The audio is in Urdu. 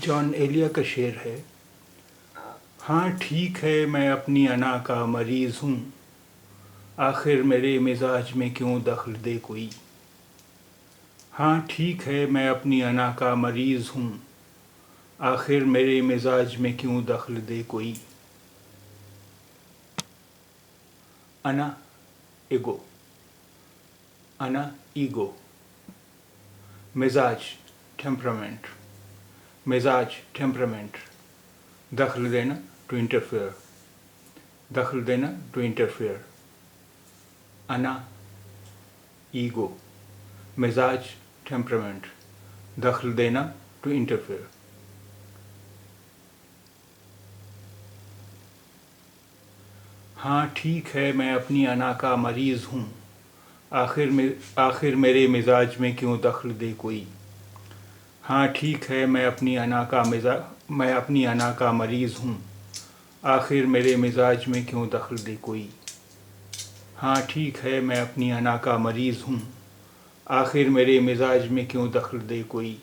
جان ایلیا کا شعر ہے، ہاں ٹھیک ہے میں اپنی انا کا مریض ہوں، آخر میرے مزاج میں کیوں دخل دے کوئی۔ ہاں ٹھیک ہے میں اپنی انا کا مریض ہوں، آخر میرے مزاج میں کیوں دخل دے کوئی۔ انا ایگو، انا ایگو، مزاج ٹیمپرامنٹ، مزاج ٹیمپرامنٹ، دخل دینا ٹو انٹرفیئر، دخل دینا ٹو انٹرفیئر۔ انا ایگو، مزاج ٹیمپرامنٹ، دخل دینا ٹو انٹرفیئر۔ ہاں ٹھیک ہے میں اپنی انا کا مریض ہوں، آخر میرے مزاج میں کیوں دخل دے کوئی۔ ہاں ٹھیک ہے میں اپنی انا کا مریض ہوں، آخر میرے مزاج میں کیوں دخل دے کوئی۔ ہاں ٹھیک ہے میں اپنی انا کا مریض ہوں، آخر میرے مزاج میں کیوں دخل دے کوئی۔